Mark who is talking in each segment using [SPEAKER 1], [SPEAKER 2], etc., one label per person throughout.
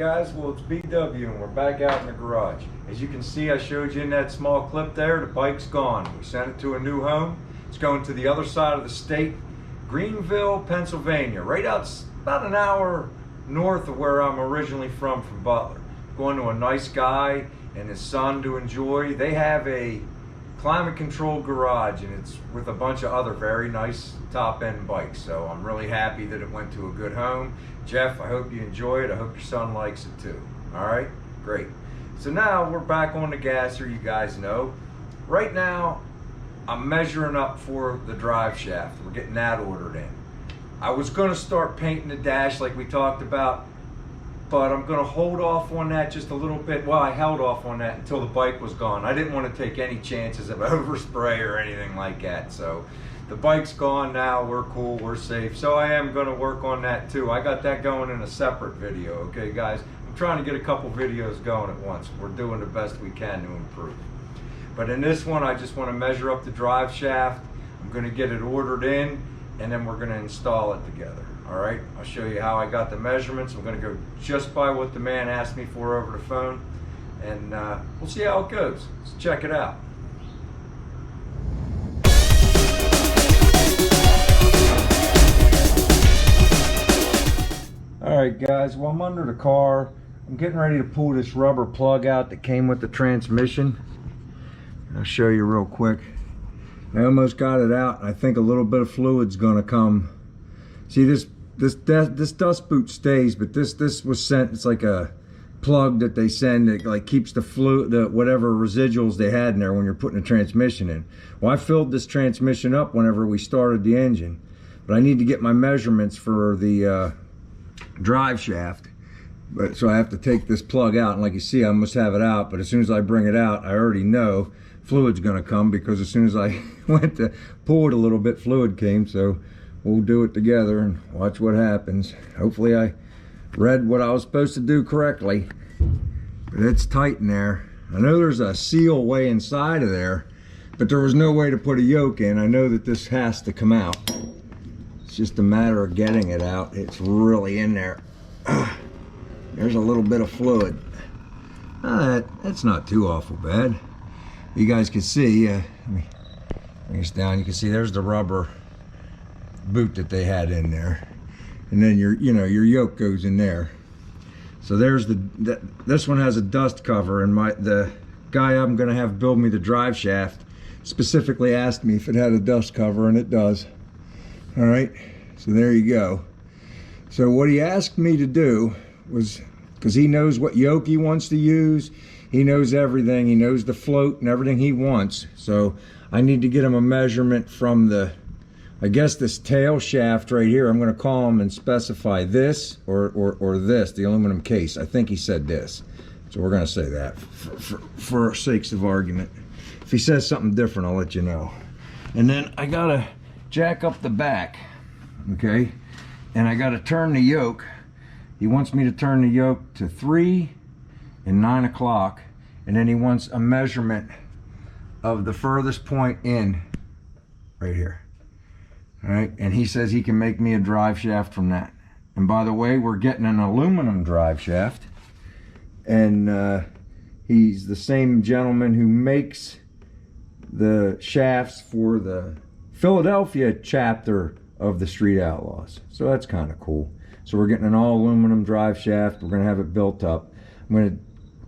[SPEAKER 1] guys, well it's BW and we're back out in the garage. As you can see, I showed you in that small clip there, the bike's gone. We sent it to a new home. It's going to the other side of the state, Greenville, Pennsylvania, right out about an hour north of where I'm originally from Butler. Going to a nice guy and his son to enjoy. They have a climate controlled garage and it's with a bunch of other very nice top end bikes. So I'm really happy that it went to a good home. Jeff, I hope you enjoy it. I hope your son likes it too. All right, great. So now we're back on the gasser, you guys know. Right now, I'm measuring up for the drive shaft. We're getting that ordered in. I was gonna start painting the dash like we talked about, but I'm gonna hold off on that just a little bit. Well, I held off on that until the bike was gone. I didn't want to take any chances of overspray or anything like that. So the bike's gone now, we're cool, we're safe. So I am gonna work on that too. I got that going in a separate video, okay guys? I'm trying to get a couple videos going at once. We're doing the best we can to improve. But in this one, I just wanna measure up the drive shaft. I'm gonna get it ordered in and then we're gonna install it together. All right, I'll show you how I got the measurements. I'm gonna go just by what the man asked me for over the phone and we'll see how it goes. Let's check it out. All right guys, well I'm under the car. I'm getting ready to pull this rubber plug out that came with the transmission. I'll show you real quick. I almost got it out and I think a little bit of fluid's gonna come. See this dust boot stays, but this was sent, it's like a plug that they send that like keeps the fluid, the whatever residuals they had in there when you're putting a transmission in. Well, I filled this transmission up whenever we started the engine, but I need to get my measurements for the drive shaft. But so I have to take this plug out, and like you see, I almost have it out, but as soon as I bring it out, I already know fluid's gonna come, because as soon as I went to pull it a little bit, fluid came. So we'll do it together and watch what happens. Hopefully I read what I was supposed to do correctly, but it's tight in there. I know there's a seal way inside of there, but there was no way to put a yoke in. I know that this has to come out. It's just a matter of getting it out. It's really in there. There's a little bit of fluid. That's not too awful bad. You guys can see, let me bring this down. You can see there's the rubber boot that they had in there, and then your yoke goes in there. So there's this one has a dust cover, and the guy I'm gonna have build me the drive shaft specifically asked me if it had a dust cover, and it does. All right, so there you go. So what he asked me to do was, because he knows what yoke he wants to use, he knows everything, he knows the float and everything he wants. So I need to get him a measurement from the, I guess this tail shaft right here. I'm going to call him and specify this or this, the aluminum case. I think he said this, so we're going to say that for sakes of argument. If he says something different, I'll let you know. And then I got to jack up the back, okay, and I got to turn the yoke. He wants me to turn the yoke to 3 and 9 o'clock, and then he wants a measurement of the furthest point in right here. All right, and he says he can make me a drive shaft from that. And by the way, we're getting an aluminum drive shaft, and he's the same gentleman who makes the shafts for the Philadelphia chapter of the Street Outlaws. So that's kind of cool. So we're getting an all aluminum drive shaft. We're gonna have it built up. When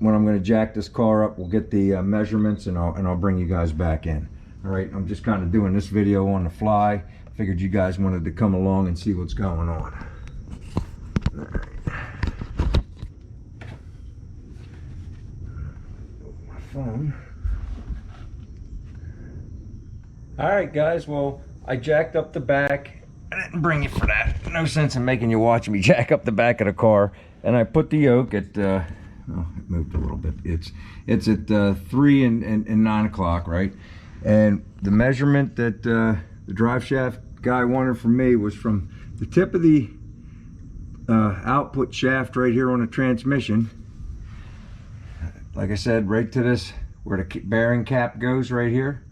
[SPEAKER 1] I'm gonna jack this car up, we'll get the measurements, and I'll bring you guys back in. All right, I'm just kind of doing this video on the fly. Figured you guys wanted to come along and see what's going on. All right. My phone. All right, guys. Well, I jacked up the back. I didn't bring you for that. No sense in making you watch me jack up the back of the car. And I put the yoke at, oh, it moved a little bit. It's at 3 and 9 o'clock, right? And the measurement that the drive shaft guy wanted from me was from the tip of the output shaft right here on the transmission. Like I said, right to this, where the bearing cap goes right here.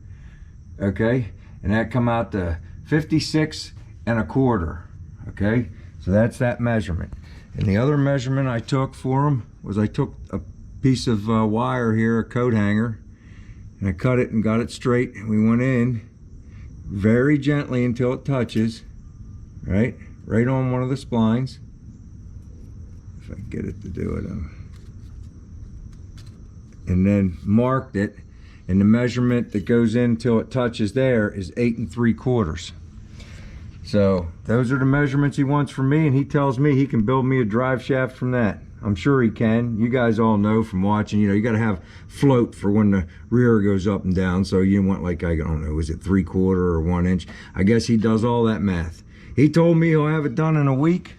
[SPEAKER 1] Okay, and that come out to 56 1/4. Okay, so that's that measurement. And the other measurement I took for him was I took a piece of wire here, a coat hanger, and I cut it and got it straight. And we went in very gently until it touches, right on one of the splines. If I can get it to do it. And then marked it, and the measurement that goes in until it touches there is 8 3/4. So those are the measurements he wants from me, and he tells me he can build me a drive shaft from that. I'm sure he can. You guys all know from watching, you know, you got to have float for when the rear goes up and down. So you want, like, I don't know, is it 3/4 or 1 inch? I guess he does all that math. He told me he'll have it done in a week,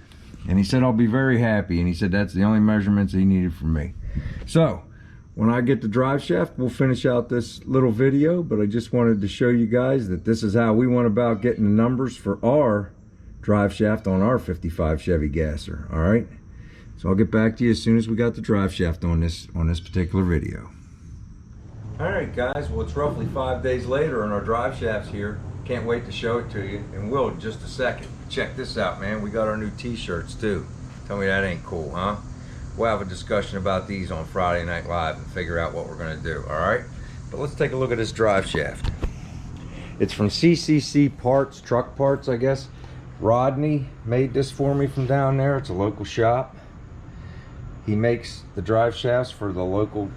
[SPEAKER 1] and he said I'll be very happy, and he said that's the only measurements he needed from me. So when I get the drive shaft, we'll finish out this little video, but I just wanted to show you guys that this is how we went about getting the numbers for our drive shaft on our 55 Chevy Gasser. All right, so I'll get back to you as soon as we got the drive shaft on this particular video. All right, guys, well, it's roughly 5 days later, and our drive shaft's here. Can't wait to show it to you, and will in just a second. Check this out, man. We got our new t-shirts too. Tell me that ain't cool, huh? We'll have a discussion about these on Friday Night Live and figure out what we're going to do, all right? But let's take a look at this drive shaft. It's from CCC Parts, Truck Parts, I guess. Rodney made this for me from down there. It's a local shop. He makes the drive shafts for the local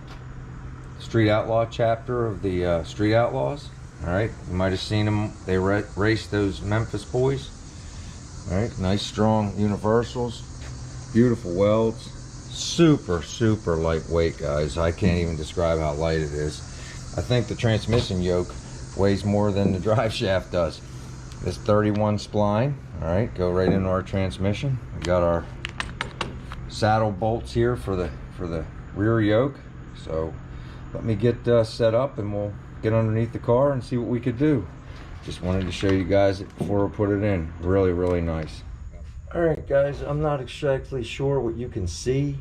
[SPEAKER 1] Street Outlaw chapter of the Street Outlaws. All right, you might have seen them. They raced those Memphis boys. All right, nice strong universals, beautiful welds. Super lightweight, guys. I can't even describe how light it is. I think the transmission yoke weighs more than the drive shaft does. This 31 spline, all right, go right into our transmission. We got our saddle bolts here for the rear yoke. So let me get set up, and we'll get underneath the car and see what we could do. Just wanted to show you guys it before we put it in. Really nice. Alright, guys, I'm not exactly sure what you can see,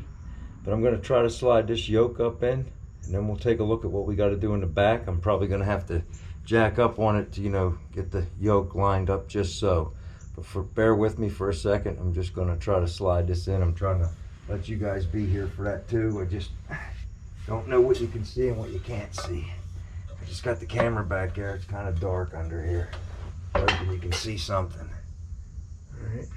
[SPEAKER 1] but I'm going to try to slide this yoke up in, and then we'll take a look at what we got to do in the back. I'm probably going to have to jack up on it to, you know, get the yoke lined up just so. But bear with me for a second. I'm just going to try to slide this in. I'm trying to let you guys be here for that too. I just don't know what you can see and what you can't see. I just got the camera back there. It's kind of dark under here. Hoping you can see something. Alright.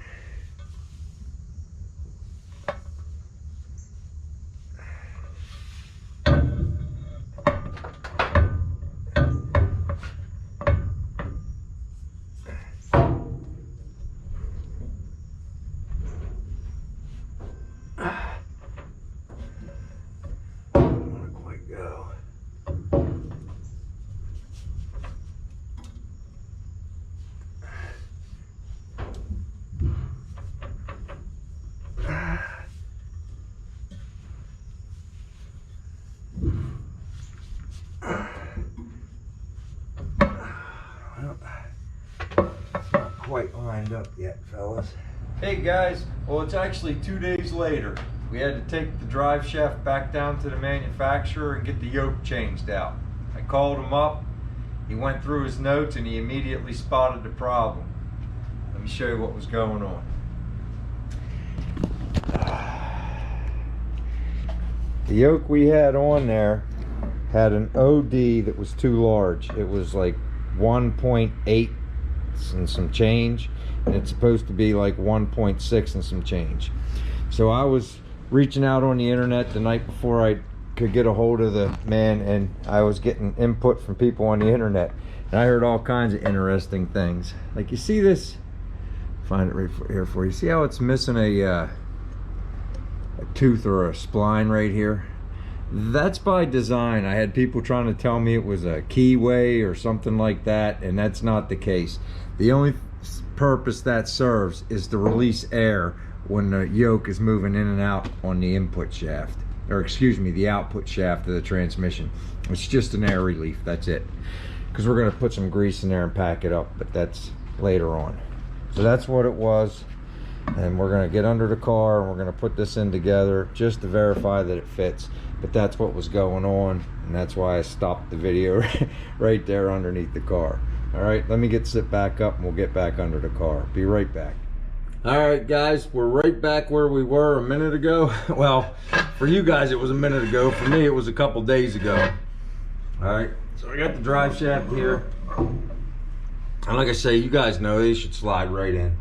[SPEAKER 1] Quite lined up yet, fellas. Hey guys, well, it's actually 2 days later. We had to take the drive shaft back down to the manufacturer and get the yoke changed out. I called him up, he went through his notes, and he immediately spotted the problem. Let me show you what was going on. The yoke we had on there had an OD that was too large. It was like 1.8 and some change, and it's supposed to be like 1.6 and some change. So I was reaching out on the internet the night before I could get a hold of the man, and I was getting input from people on the internet, and I heard all kinds of interesting things. Like, you see this, find it right here for you. See how it's missing a tooth or a spline right here? That's by design. I had people trying to tell me it was a keyway or something like that, and that's not the case. The only purpose that serves is to release air when the yoke is moving in and out on the input shaft, or excuse me, the output shaft of the transmission. It's just an air relief, that's it. Because we're going to put some grease in there and pack it up, but that's later on. So that's what it was, and we're going to get under the car and we're going to put this in together just to verify that it fits. But that's what was going on, and that's why I stopped the video right there underneath the car. All right, let me sit back up and we'll get back under the car. Be right back. All right, guys, we're right back where we were a minute ago. Well, for you guys, it was a minute ago. For me, it was a couple days ago. All right, so I got the drive shaft here. And like I say, you guys know they should slide right in.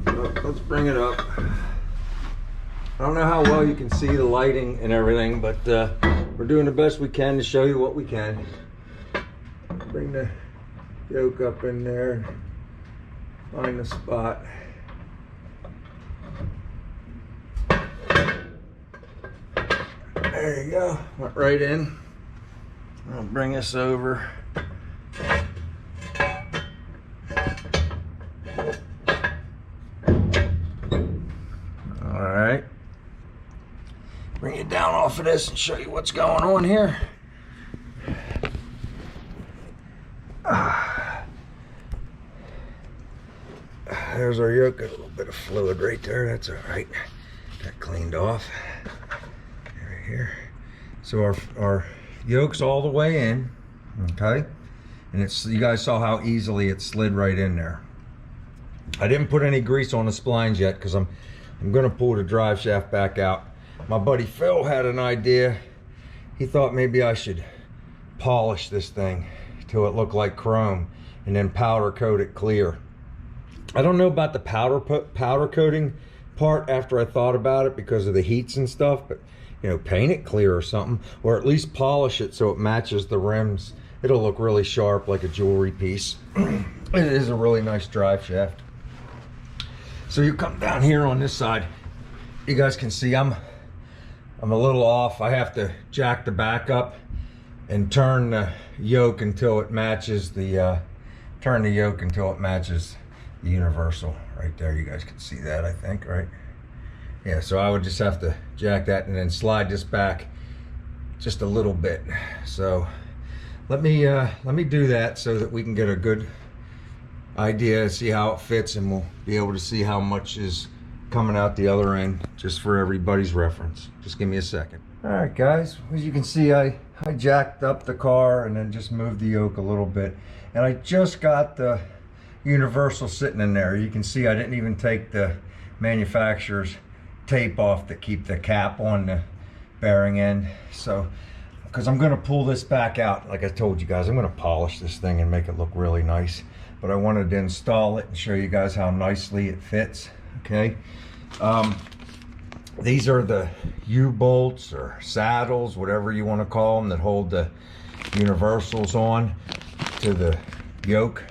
[SPEAKER 1] So let's bring it up. I don't know how well you can see the lighting and everything, but we're doing the best we can to show you what we can. Bring the yoke up in there and find the spot. There you go, went right in. I'll bring this over. All right. Bring it down off of this and show you what's going on here. There's our yoke, got a little bit of fluid right there, that's all right. Got cleaned off. Right here. So our yoke's all the way in, okay? And it's, you guys saw how easily it slid right in there. I didn't put any grease on the splines yet because I'm gonna pull the drive shaft back out. My buddy Phil had an idea. He thought maybe I should polish this thing till it looked like chrome and then powder coat it clear. I don't know about the powder coating part after I thought about it because of the heats and stuff, but you know, paint it clear or something, or at least polish it so it matches the rims. It'll look really sharp like a jewelry piece. It is a really nice drive shaft. So you come down here on this side, you guys can see I'm a little off. I have to jack the back up and turn the yoke until it matches the universal right there. You guys can see that, I think, right? Yeah, so I would just have to jack that and then slide this back just a little bit. So let me do that so that we can get a good idea, see how it fits, and we'll be able to see how much is coming out the other end, just for everybody's reference. Just give me a second. All right, guys, as you can see, I jacked up the car and then just moved the yoke a little bit, and I just got the universal sitting in there. You can see I didn't even take the manufacturer's tape off to keep the cap on the bearing end. So because I'm going to pull this back out, like I told you guys, I'm going to polish this thing and make it look really nice, but I wanted to install it and show you guys how nicely it fits. Okay, these are the U-bolts or saddles, whatever you want to call them, that hold the universals on to the yoke.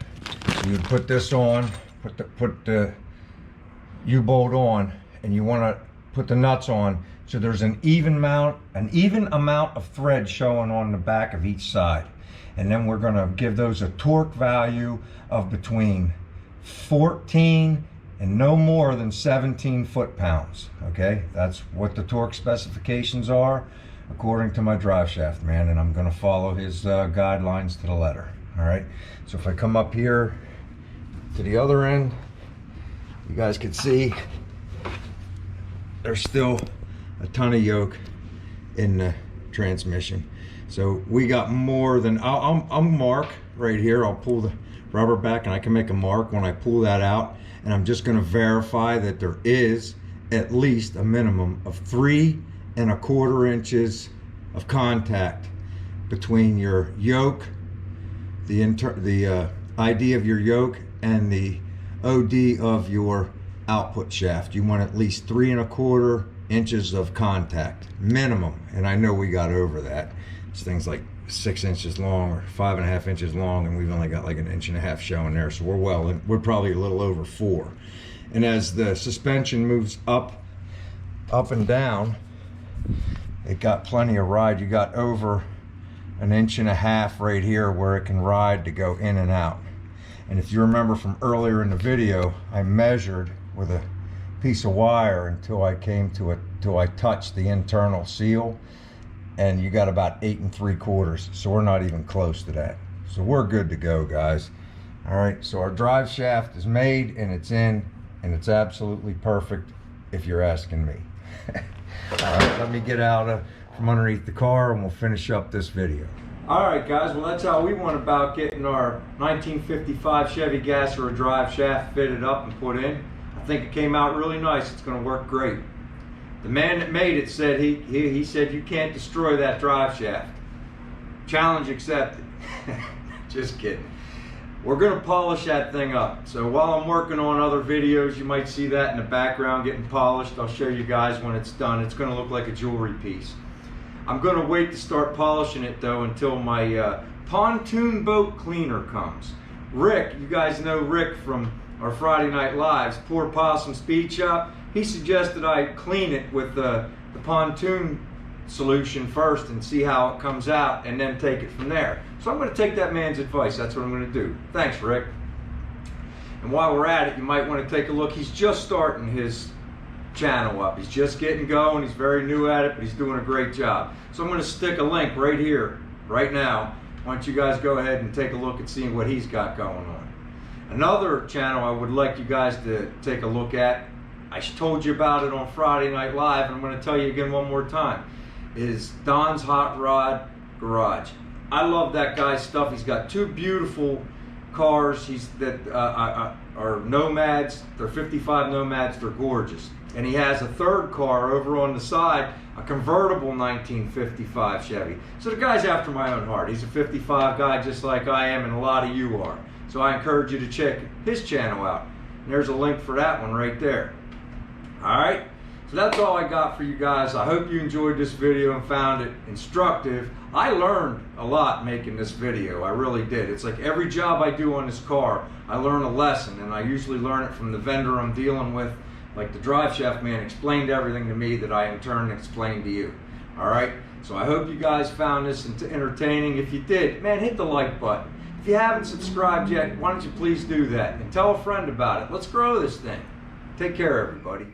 [SPEAKER 1] So you put this on, put the U-bolt on, and you want to put the nuts on so there's an even amount of thread showing on the back of each side. And then we're going to give those a torque value of between 14 and no more than 17 foot-pounds. Okay, that's what the torque specifications are according to my drive shaft man, and I'm going to follow his guidelines to the letter. All right, so if I come up here to the other end, you guys can see there's still a ton of yoke in the transmission. So we got more than, I'll mark right here. I'll pull the rubber back and I can make a mark when I pull that out, and I'm just going to verify that there is at least a minimum of 3 1/4 inches of contact between your yoke, the ID of your yoke, and the OD of your output shaft. You want at least 3 1/4 inches of contact minimum, and I know we got over that. This thing's like 6 inches long or 5.5 inches long, and we've only got like 1.5 inches showing there, so we're probably a little over 4. And as the suspension moves up and down, it got plenty of ride. You got over 1.5 inches right here where it can ride to go in and out. And if you remember from earlier in the video, I measured with a piece of wire until I touched the internal seal, and you got about 8 3/4. So we're not even close to that. So we're good to go, guys. All right, so our drive shaft is made and it's in, and it's absolutely perfect if you're asking me. All right, let me get out from underneath the car and we'll finish up this video. All right, guys, well, that's how we went about getting our 1955 Chevy Gasser drive shaft fitted up and put in. I think it came out really nice. It's going to work great. The man that made it said he said you can't destroy that drive shaft. Challenge accepted. Just kidding. We're going to polish that thing up. So while I'm working on other videos, you might see that in the background getting polished. I'll show you guys when it's done. It's going to look like a jewelry piece. I'm going to wait to start polishing it though until my pontoon boat cleaner comes. Rick, you guys know Rick from our Friday Night Lives, Poor Possum Speed Shop. He suggested I clean it with the pontoon solution first and see how it comes out and then take it from there. So I'm going to take that man's advice. That's what I'm going to do. Thanks, Rick. And while we're at it, you might want to take a look. He's just starting his channel up. He's just getting going. He's very new at it, but he's doing a great job. So I'm going to stick a link right here, right now. Why don't you guys go ahead and take a look at seeing what he's got going on. Another channel I would like you guys to take a look at, I told you about it on Friday Night Live, and I'm going to tell you again one more time, is Don's Hot Rod Garage. I love that guy's stuff. He's got two beautiful cars that are Nomads. They're 55 Nomads. They're gorgeous. And he has a third car over on the side, a convertible 1955 Chevy. So the guy's after my own heart. He's a 55 guy just like I am and a lot of you are. So I encourage you to check his channel out. And there's a link for that one right there. Alright, so that's all I got for you guys. I hope you enjoyed this video and found it instructive. I learned a lot making this video. I really did. It's like every job I do on this car, I learn a lesson, and I usually learn it from the vendor I'm dealing with. Like the drive shaft man explained everything to me that I in turn explained to you. Alright, so I hope you guys found this entertaining. If you did, man, hit the like button. If you haven't subscribed yet, why don't you please do that and tell a friend about it. Let's grow this thing. Take care, everybody.